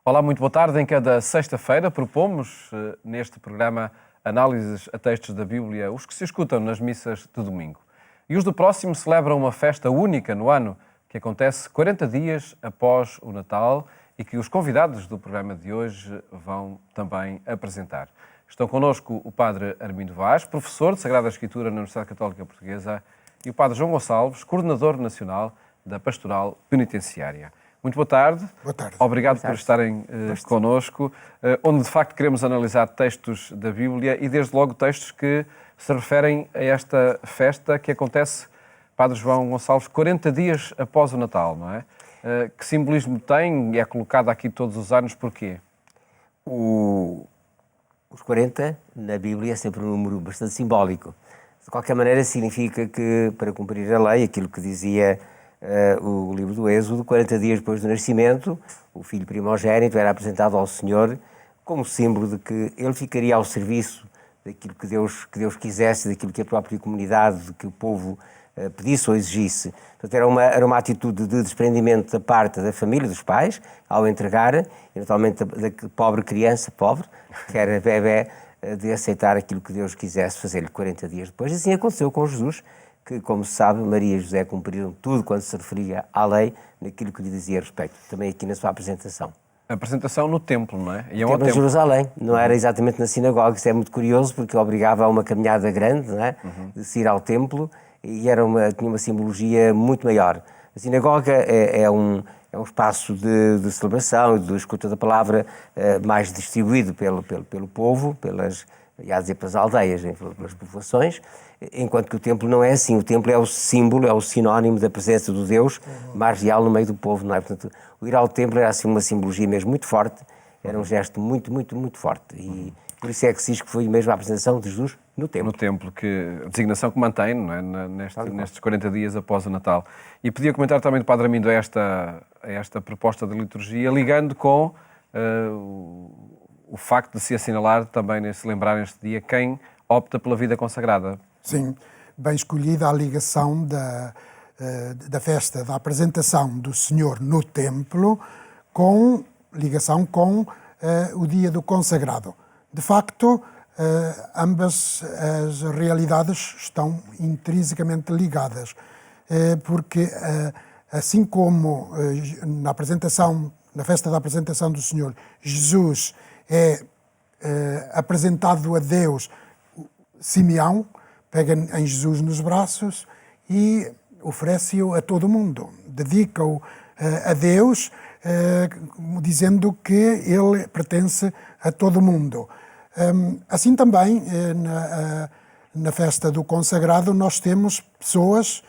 Olá, muito boa tarde. Em cada sexta-feira propomos neste programa análises a textos da Bíblia, os que se escutam nas missas de domingo. E os do próximo celebram uma festa única no ano, que acontece 40 dias após o Natal e que os convidados do programa de hoje vão também apresentar. Estão connosco o Padre Armindo Vaz, professor de Sagrada Escritura na Universidade Católica Portuguesa, e o Padre João Gonçalves, coordenador nacional da Pastoral Penitenciária. Muito boa tarde. Boa tarde. Obrigado por estarem connosco, onde de facto queremos analisar textos da Bíblia e desde logo textos que se referem a esta festa que acontece, Padre João Gonçalves, 40 dias após o Natal, não é? Que simbolismo tem e é colocado aqui todos os anos, porquê? Os 40 na Bíblia é sempre um número bastante simbólico. De qualquer maneira significa que para cumprir a lei, aquilo que dizia o livro do Êxodo, 40 dias depois do nascimento, o filho primogénito era apresentado ao Senhor como símbolo de que ele ficaria ao serviço daquilo que Deus quisesse, daquilo que a própria comunidade, que o povo pedisse ou exigisse. Portanto, era uma atitude de desprendimento da parte da família, dos pais, ao entregar, e naturalmente da pobre criança, que era bebé, de aceitar aquilo que Deus quisesse fazer-lhe 40 dias depois. E assim aconteceu com Jesus, que, como se sabe, Maria e José cumpriram tudo quando se referia à lei, naquilo que lhe dizia respeito, também aqui na sua apresentação. A apresentação no templo, não é? E é em Jerusalém, não era exatamente na sinagoga. Isso é muito curioso, porque obrigava a uma caminhada grande, não é? De se ir ao templo, e tinha uma simbologia muito maior. A sinagoga é um espaço de celebração e de escuta da palavra mais distribuído pelo povo, pelas aldeias, pelas povoações, enquanto que o templo não é assim. O templo é o símbolo, é o sinónimo da presença do Deus mais real no meio do povo, não é? Portanto, o ir ao templo era assim uma simbologia mesmo muito forte, era um gesto muito, muito, muito forte. E por isso é que se diz que foi mesmo a apresentação de Jesus no templo. No templo, a designação que mantém, não é? Nestes 40 dias após o Natal. E podia comentar também do Padre Armindo a esta proposta de liturgia, ligando com o facto de se assinalar também, de se lembrar neste dia, quem opta pela vida consagrada. Sim, bem escolhida a ligação da festa, da apresentação do Senhor no templo, com ligação com o dia do consagrado. De facto, ambas as realidades estão intrinsecamente ligadas, porque assim como na festa da apresentação do Senhor, Jesus é apresentado a Deus, Simeão pega em Jesus nos braços e oferece-o a todo mundo, dedica-o a Deus, dizendo que ele pertence a todo mundo. Assim também, na festa do consagrado, nós temos pessoas,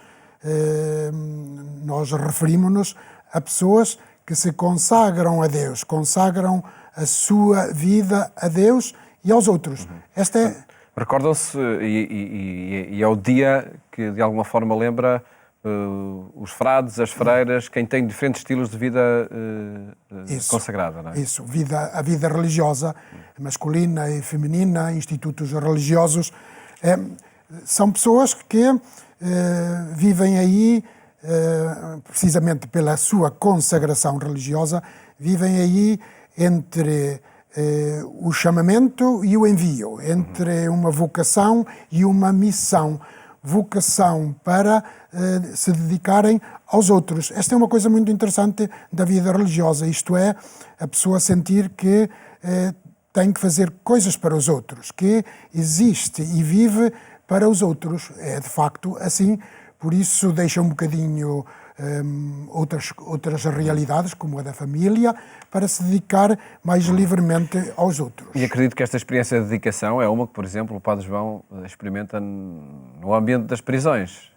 nós referimos-nos a pessoas que se consagram a Deus, consagram a sua vida a Deus e aos outros. Recordam-se, e é o dia que de alguma forma lembra os frades, as freiras, quem tem diferentes estilos de vida consagrada, não é? Isso, a vida religiosa, masculina e feminina, institutos religiosos, são pessoas que vivem aí, precisamente pela sua consagração religiosa, vivem aí entre o chamamento e o envio, entre uma vocação e uma missão. Vocação para se dedicarem aos outros. Esta é uma coisa muito interessante da vida religiosa, isto é, a pessoa sentir que tem que fazer coisas para os outros, que existe e vive para os outros. É de facto assim, por isso deixa um bocadinho outras realidades, como a da família, para se dedicar mais livremente aos outros. E acredito que esta experiência de dedicação é uma que, por exemplo, o Padre João experimenta no ambiente das prisões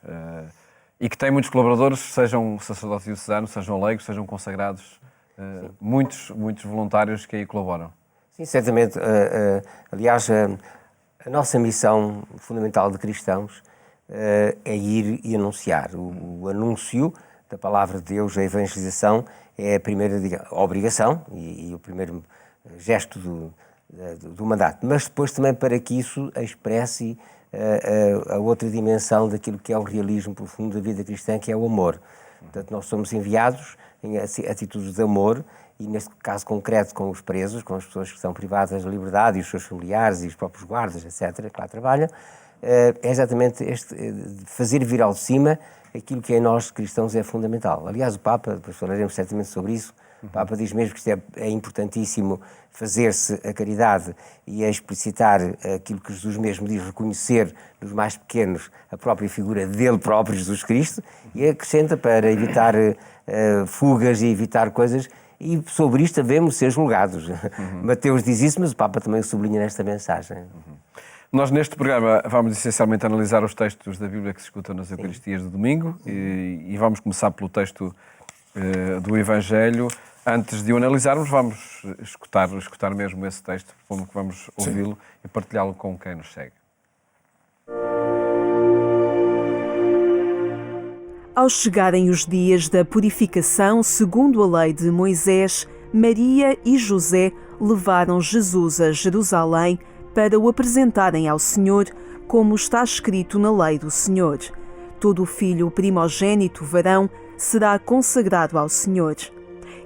e que tem muitos colaboradores, sejam sacerdotes diocesanos, sejam leigos, sejam consagrados, muitos voluntários que aí colaboram. Sim, certamente. Aliás, a nossa missão fundamental de cristãos é ir e anunciar. O anúncio da palavra de Deus, a evangelização, é a primeira obrigação e o primeiro gesto do mandato. Mas depois também para que isso expresse a outra dimensão daquilo que é o realismo profundo da vida cristã, que é o amor. Portanto, nós somos enviados em atitudes de amor, e neste caso concreto com os presos, com as pessoas que são privadas da liberdade, e os seus familiares, e os próprios guardas, etc., que lá trabalham, é exatamente fazer vir ao de cima aquilo que em nós cristãos é fundamental. Aliás, o Papa, depois falaremos certamente sobre isso, o Papa diz mesmo que isto é importantíssimo, fazer-se a caridade e a explicitar aquilo que Jesus mesmo diz, reconhecer nos mais pequenos a própria figura dele próprio, Jesus Cristo, e acrescenta para evitar fugas e evitar coisas, e sobre isto devemos ser julgados. Mateus diz isso, mas o Papa também o sublinha nesta mensagem. Nós, neste programa, vamos essencialmente analisar os textos da Bíblia que se escutam nas Eucaristias de domingo e vamos começar pelo texto do Evangelho. Antes de o analisarmos, vamos escutar mesmo esse texto, como que vamos ouvi-lo e partilhá-lo com quem nos segue. Ao chegarem os dias da purificação, segundo a lei de Moisés, Maria e José levaram Jesus a Jerusalém para o apresentarem ao Senhor, como está escrito na lei do Senhor. Todo o filho primogênito varão será consagrado ao Senhor.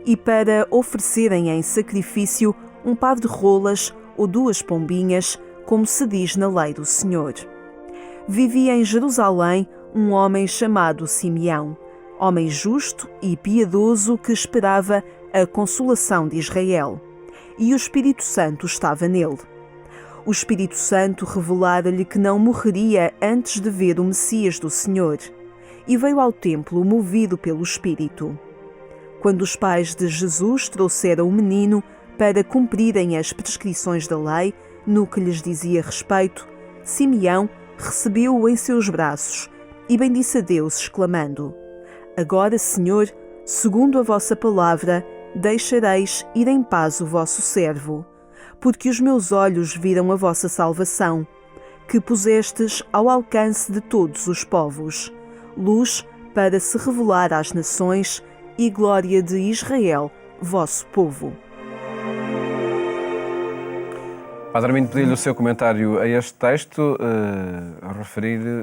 E para oferecerem em sacrifício um par de rolas ou 2 pombinhas, como se diz na lei do Senhor. Vivia em Jerusalém um homem chamado Simeão, homem justo e piedoso que esperava a consolação de Israel. E o Espírito Santo estava nele. O Espírito Santo revelara-lhe que não morreria antes de ver o Messias do Senhor, e veio ao templo movido pelo Espírito. Quando os pais de Jesus trouxeram o menino para cumprirem as prescrições da lei, no que lhes dizia respeito, Simeão recebeu-o em seus braços e bendisse a Deus, exclamando: Agora, Senhor, segundo a vossa palavra, deixareis ir em paz o vosso servo, porque os meus olhos viram a vossa salvação, que pusestes ao alcance de todos os povos, luz para se revelar às nações e glória de Israel, vosso povo. Padre Armindo, pedi-lhe o seu comentário a este texto,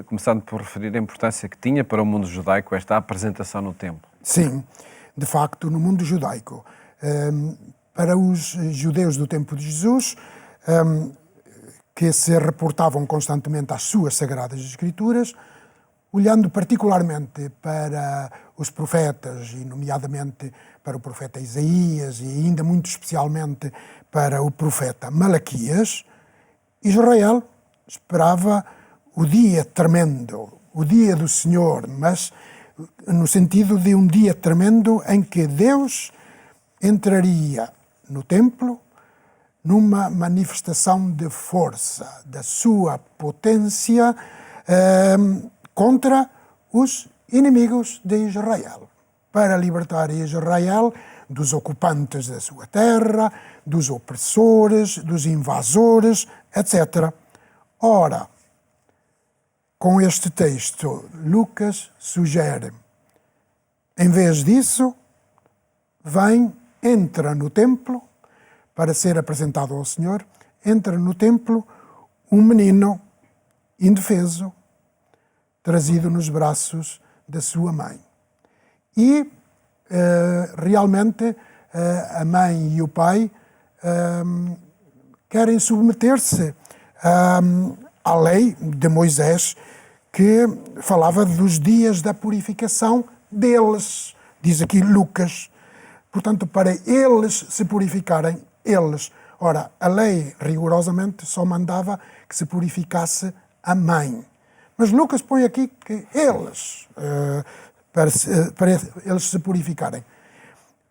começando por referir a importância que tinha para o mundo judaico esta apresentação no templo. Sim, de facto, no mundo judaico. Para os judeus do tempo de Jesus, que se reportavam constantemente às suas Sagradas Escrituras, olhando particularmente para os profetas, e nomeadamente para o profeta Isaías e ainda muito especialmente para o profeta Malaquias, Israel esperava o dia tremendo, o dia do Senhor, mas no sentido de um dia tremendo em que Deus entraria no templo numa manifestação de força, da sua potência contra os inimigos de Israel, para libertar Israel dos ocupantes da sua terra, dos opressores, dos invasores, etc. Ora, com este texto, Lucas sugere, em vez disso, entra no templo, para ser apresentado ao Senhor, entra no templo um menino indefeso, trazido nos braços da sua mãe. E, realmente, a mãe e o pai querem submeter-se à lei de Moisés, que falava dos dias da purificação deles, diz aqui Lucas. Portanto, para eles se purificarem, eles. Ora, a lei rigorosamente só mandava que se purificasse a mãe. Mas Lucas põe aqui que eles, para eles se purificarem.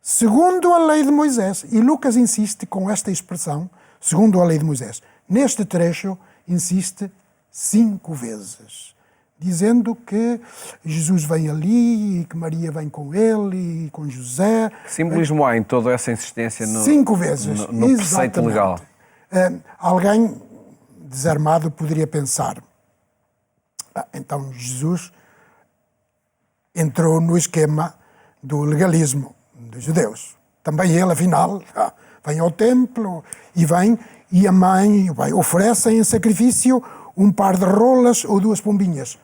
Segundo a lei de Moisés, e Lucas insiste com esta expressão, segundo a lei de Moisés, neste trecho insiste 5 vezes, dizendo que Jesus vem ali e que Maria vem com ele e com José. Que simbolismo há em toda essa insistência 5 vezes, no preceito legal? Alguém desarmado poderia pensar, então Jesus entrou no esquema do legalismo dos judeus. Também ele, afinal, vem ao templo e a mãe e o pai oferecem em sacrifício um par de rolas ou 2 pombinhas.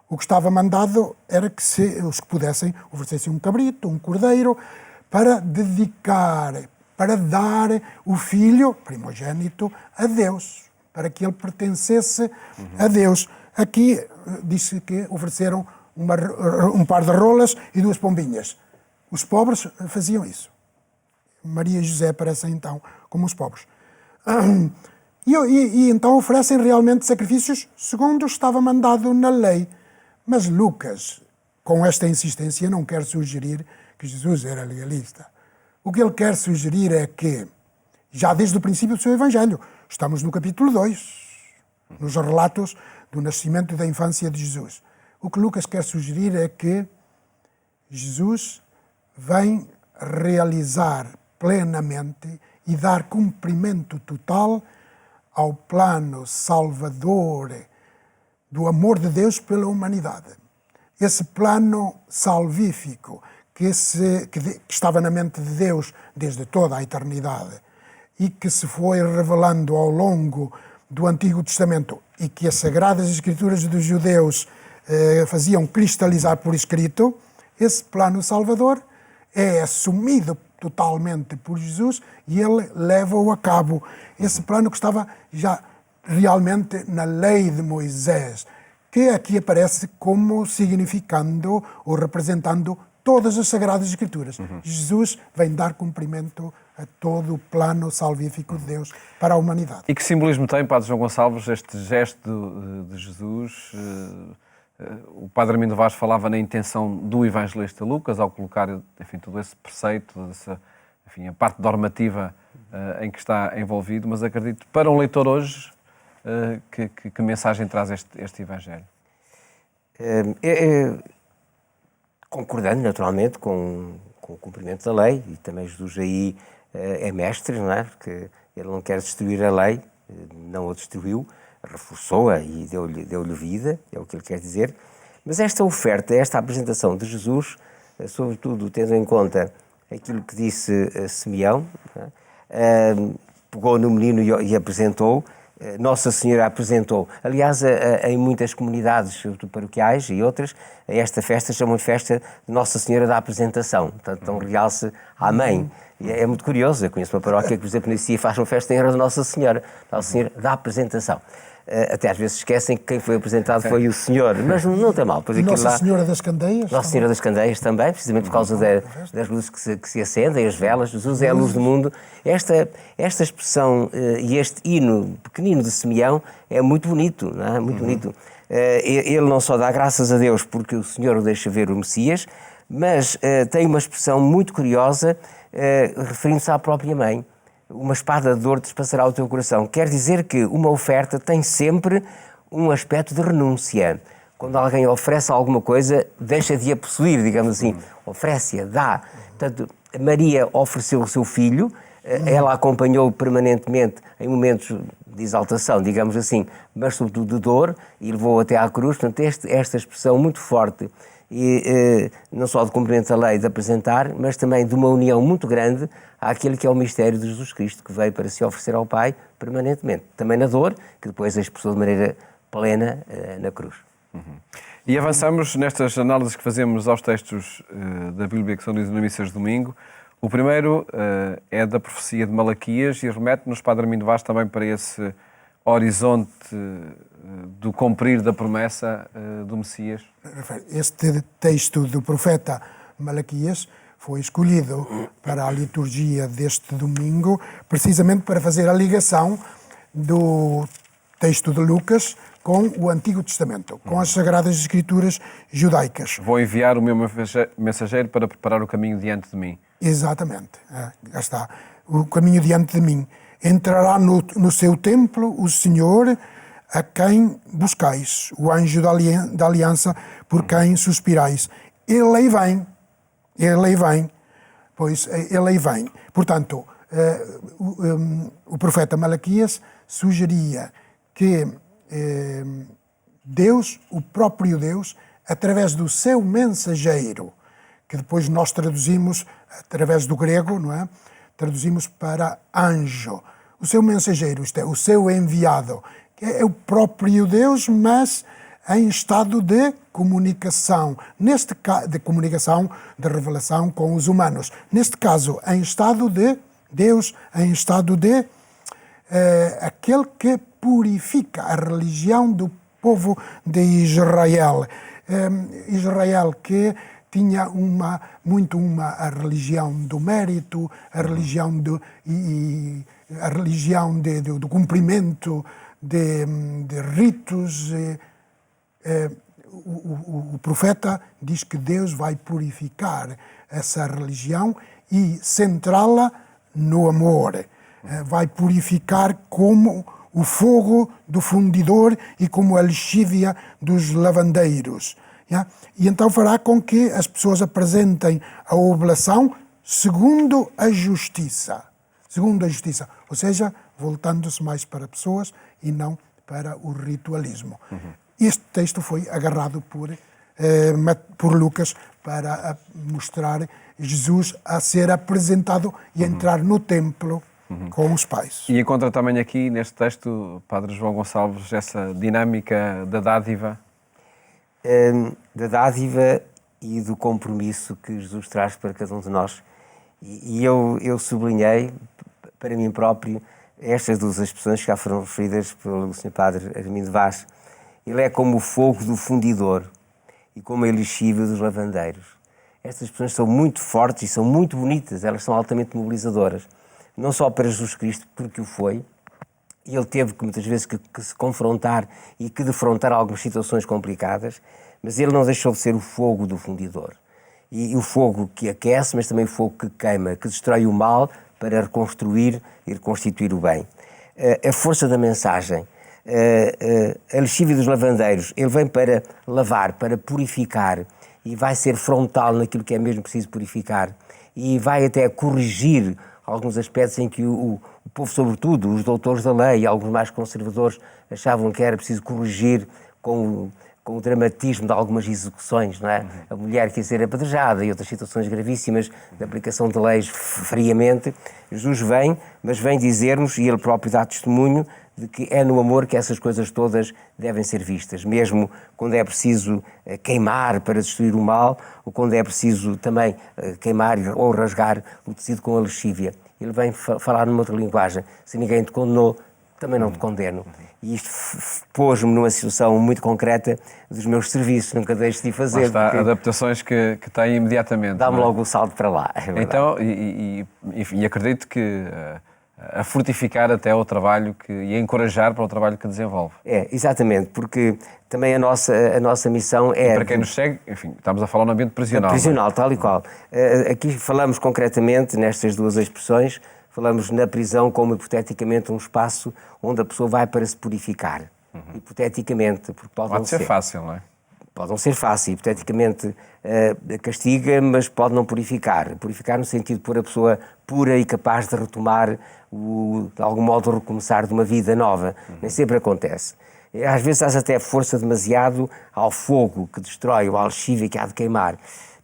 o que estava mandado era que os que pudessem oferecessem um cabrito, um cordeiro, para dedicar, para dar o filho primogênito a Deus, para que ele pertencesse a Deus. Aqui diz-se que ofereceram um par de rolas e 2 pombinhas. Os pobres faziam isso. Maria e José aparecem então como os pobres. E então oferecem realmente sacrifícios segundo estava mandado na lei. Mas Lucas, com esta insistência, não quer sugerir que Jesus era legalista. O que ele quer sugerir é que, já desde o princípio do seu Evangelho, estamos no capítulo 2, nos relatos do nascimento e da infância de Jesus. O que Lucas quer sugerir é que Jesus vem realizar plenamente e dar cumprimento total ao plano salvador do amor de Deus pela humanidade. Esse plano salvífico que estava na mente de Deus desde toda a eternidade e que se foi revelando ao longo do Antigo Testamento e que as Sagradas Escrituras dos judeus faziam cristalizar por escrito, esse plano salvador é assumido totalmente por Jesus e ele leva-o a cabo. Esse plano que estava já realmente na lei de Moisés, que aqui aparece como significando ou representando todas as Sagradas Escrituras. Jesus vem dar cumprimento a todo o plano salvífico de Deus para a humanidade. E que simbolismo tem, Padre João Gonçalves, este gesto de Jesus? O Padre Armindo Vaz falava na intenção do evangelista Lucas ao colocar, enfim, todo esse preceito, a parte normativa em que está envolvido, mas acredito, para um leitor hoje, que mensagem traz este Evangelho? Concordando, naturalmente, com o cumprimento da lei, e também Jesus aí é mestre, não é? Porque ele não quer destruir a lei, não a destruiu, reforçou-a e deu-lhe vida, é o que ele quer dizer. Mas esta oferta, esta apresentação de Jesus, sobretudo tendo em conta aquilo que disse Simeão, pegou no menino e apresentou, Nossa Senhora apresentou. Aliás, em muitas comunidades, sobretudo paroquiais e outras, esta festa chamam de festa de Nossa Senhora da Apresentação. Portanto, dão realce à mãe. E é muito curioso, eu conheço uma paróquia que, por exemplo, nesse dia faz uma festa em honra de Nossa Senhora da Apresentação. Até às vezes esquecem que quem foi apresentado foi o Senhor, mas não tem mal. Nossa Senhora das Candeias? Nossa Senhora das Candeias também, precisamente por causa das luzes que se acendem, as velas. Jesus é a luz do mundo. Esta expressão e este hino pequenino de Simeão é muito bonito, não é? Muito bonito. Ele não só dá graças a Deus porque o Senhor o deixa ver o Messias, mas tem uma expressão muito curiosa referindo-se à própria mãe. Uma espada de dor despassará o teu coração. Quer dizer que uma oferta tem sempre um aspecto de renúncia. Quando alguém oferece alguma coisa, deixa de a possuir, digamos assim. Oferece-a, dá. Portanto, Maria ofereceu o seu filho, ela acompanhou-o permanentemente em momentos de exaltação, digamos assim, mas sobretudo de dor, e levou-o até à cruz. Portanto, esta expressão muito forte, e não só de cumprimento da lei, de apresentar, mas também de uma união muito grande àquele que é o mistério de Jesus Cristo, que veio para se oferecer ao Pai permanentemente. Também na dor, que depois expressou de maneira plena na cruz. E avançamos nestas análises que fazemos aos textos da Bíblia que são lidos na missa de domingo. O primeiro é da profecia de Malaquias e remete-nos, Padre Armindo Vaz, também para esse horizonte do cumprir da promessa do Messias. Este texto do profeta Malaquias foi escolhido para a liturgia deste domingo, precisamente para fazer a ligação do texto de Lucas com o Antigo Testamento, com as Sagradas Escrituras judaicas. Vou enviar o meu mensageiro para preparar o caminho diante de mim. Exatamente, já está. O caminho diante de mim. Entrará no seu templo o Senhor a quem buscais, o anjo da aliança por quem suspirais. Ele aí vem, pois ele aí vem. Portanto, o profeta Malaquias sugeria que Deus, o próprio Deus, através do seu mensageiro, que depois nós traduzimos através do grego, não é? Traduzimos para anjo. O seu mensageiro, isto é, o seu enviado, que é o próprio Deus, mas em estado de comunicação, de comunicação, de revelação com os humanos. Neste caso, em estado de Deus, em estado de aquele que purifica a religião do povo de Israel. Israel que tinha a religião do mérito, a religião do cumprimento de ritos. O profeta diz que Deus vai purificar essa religião e centrá-la no amor. Vai purificar como o fogo do fundidor e como a lexívia dos lavandeiros. E então fará com que as pessoas apresentem a oblação segundo a justiça. Segundo a justiça. Ou seja, voltando-se mais para pessoas e não para o ritualismo. Este texto foi agarrado por Lucas para mostrar Jesus a ser apresentado e a entrar no templo com os pais. E encontra também aqui neste texto, Padre João Gonçalves, essa dinâmica da dádiva? Da dádiva e do compromisso que Jesus traz para cada um de nós. E eu sublinhei para mim próprio estas duas expressões que já foram referidas pelo Sr. Padre Armindo Vaz. Ele é como o fogo do fundidor e como a lexívia dos lavandeiros. Estas expressões são muito fortes e são muito bonitas, elas são altamente mobilizadoras. Não só para Jesus Cristo, porque o foi, e ele teve que muitas vezes que se confrontar e que defrontar algumas situações complicadas, mas ele não deixou de ser o fogo do fundidor. E o fogo que aquece, mas também o fogo que queima, que destrói o mal para reconstruir e reconstituir o bem. A força da mensagem, a lexívia dos lavandeiros, ele vem para lavar, para purificar, e vai ser frontal naquilo que é mesmo preciso purificar, e vai até corrigir alguns aspectos em que o povo, sobretudo os doutores da lei e alguns mais conservadores, achavam que era preciso corrigir com o dramatismo de algumas execuções, não é? A mulher quis ser apedrejada e outras situações gravíssimas de aplicação de leis friamente. Jesus vem, mas vem dizer-nos, e ele próprio dá testemunho, de que é no amor que essas coisas todas devem ser vistas, mesmo quando é preciso queimar para destruir o mal, ou quando é preciso também queimar ou rasgar o tecido com a lexívia. Ele vem falar numa outra linguagem. Se ninguém te condenou, também não te condeno. E isto pôs-me numa situação muito concreta dos meus serviços, nunca deixo de fazer. Está, adaptações que tem imediatamente. Dá-me logo o salto para lá. Então, e acredito que a fortificar até o trabalho e a encorajar para o trabalho que desenvolve. Exatamente, porque também a nossa missão é... E para quem nos segue, enfim, estamos a falar no ambiente prisional. Prisional, tal e qual. Aqui falamos concretamente, nestas duas expressões, falamos na prisão como hipoteticamente um espaço onde a pessoa vai para se purificar. Hipoteticamente, porque pode ser fácil, não é? Pode não ser fácil, hipoteticamente castiga, mas pode não purificar. Purificar no sentido de pôr a pessoa pura e capaz de retomar, de algum modo, recomeçar de uma vida nova. Nem sempre acontece. Às vezes há até força demasiado ao fogo que destrói, ou à lexívia que há de queimar.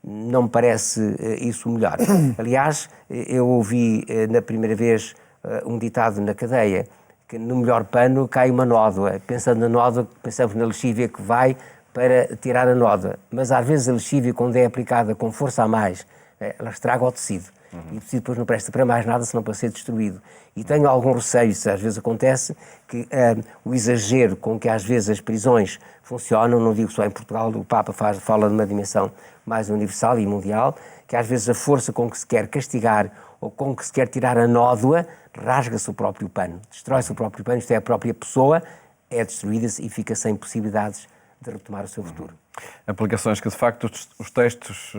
Não me parece isso o melhor. Aliás, eu ouvi na primeira vez um ditado na cadeia, que no melhor pano cai uma nódoa. Pensando na nódoa, pensamos na lexívia que vai para tirar a nódoa. Mas às vezes a lexívia, quando é aplicada com força a mais, ela estraga o tecido. E o tecido depois não presta para mais nada, senão para ser destruído. E tenho algum receio, isso às vezes acontece, que o exagero com que às vezes as prisões funcionam, não digo só em Portugal, o Papa fala de uma dimensão mais universal e mundial, que às vezes a força com que se quer castigar ou com que se quer tirar a nódoa, rasga-se o próprio pano, destrói-se o próprio pano, isto é, a própria pessoa é destruída-se e fica sem possibilidades de retomar o seu futuro. Aplicações que, de facto, os textos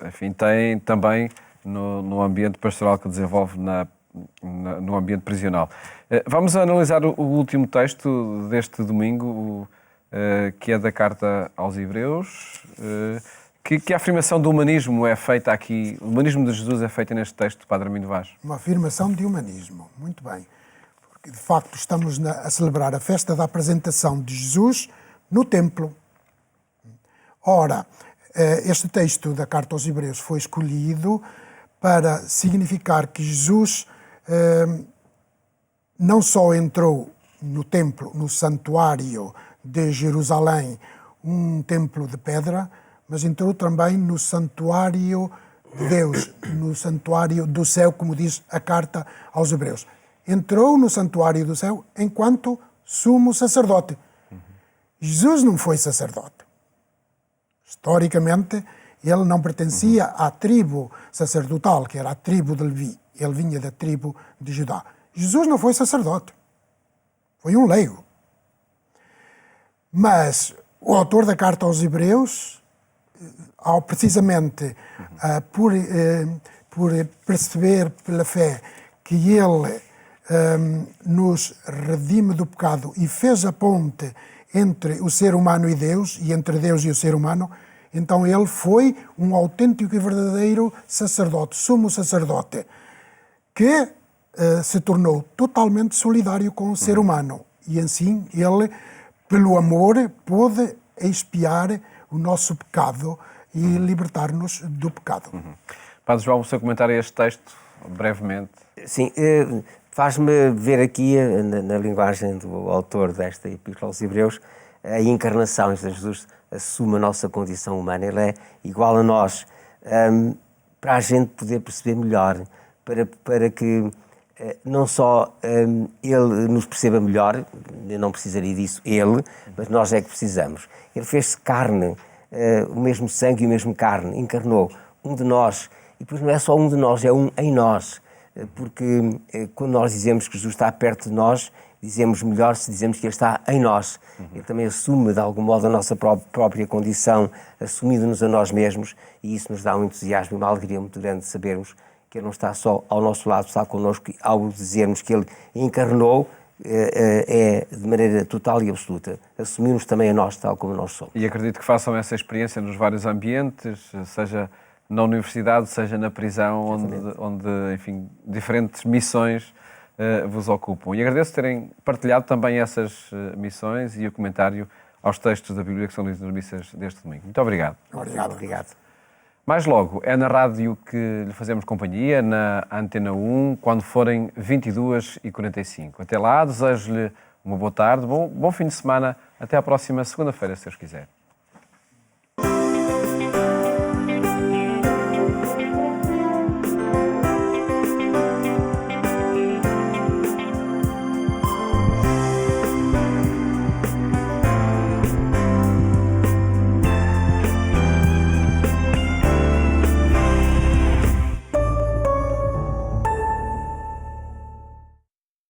enfim, têm também no ambiente pastoral que desenvolve no ambiente prisional. Vamos analisar o último texto deste domingo, que é da Carta aos Hebreus, que a afirmação do humanismo é feita aqui, o humanismo de Jesus é feita neste texto, Padre Armindo Vaz. Uma afirmação de humanismo, muito bem. Porque, de facto, estamos a celebrar a festa da apresentação de Jesus no templo. Ora, este texto da Carta aos Hebreus foi escolhido para significar que Jesus não só entrou no templo, no santuário de Jerusalém um templo de pedra, mas entrou também no santuário de Deus, no santuário do céu, como diz a carta aos Hebreus. Entrou no santuário do céu enquanto sumo sacerdote. Jesus não foi sacerdote. Historicamente, ele não pertencia à tribo sacerdotal, que era a tribo de Levi. Ele vinha da tribo de Judá. Jesus não foi sacerdote. Foi um leigo. Mas o autor da carta aos Hebreus, ao precisamente por perceber pela fé que ele nos redime do pecado e fez a ponte entre o ser humano e Deus, e entre Deus e o ser humano, então ele foi um autêntico e verdadeiro sacerdote, sumo sacerdote, que se tornou totalmente solidário com o ser humano. E assim ele, pelo amor, pôde expiar o nosso pecado e libertar-nos do pecado. Padre João, o seu comentário a este texto, brevemente. Sim, faz-me ver aqui, na linguagem do autor desta Epístola aos Hebreus, a encarnação. Jesus assume a nossa condição humana, ele é igual a nós, para a gente poder perceber melhor, para que não só ele nos perceba melhor, eu não precisaria disso, ele, mas nós é que precisamos. Ele fez-se carne, o mesmo sangue e o mesmo carne, encarnou um de nós, e depois não é só um de nós, é um em nós, porque quando nós dizemos que Jesus está perto de nós, dizemos melhor se dizemos que Ele está em nós. Ele também assume, de algum modo, a nossa própria condição, assumindo-nos a nós mesmos, e isso nos dá um entusiasmo e uma alegria muito grande de sabermos que Ele não está só ao nosso lado, está connosco, ao dizermos que Ele encarnou, é de maneira total e absoluta. Assumimos também a nós, tal como nós somos. E acredito que façam essa experiência nos vários ambientes, seja na universidade, seja na prisão, onde enfim, diferentes missões vos ocupam. E agradeço terem partilhado também essas missões e o comentário aos textos da Bíblia que são lidos nas missas deste domingo. Muito obrigado. Obrigado. Mais logo, é na rádio que lhe fazemos companhia, na Antena 1, quando forem 22h45. Até lá, desejo-lhe uma boa tarde, bom fim de semana, até à próxima segunda-feira, se Deus quiser.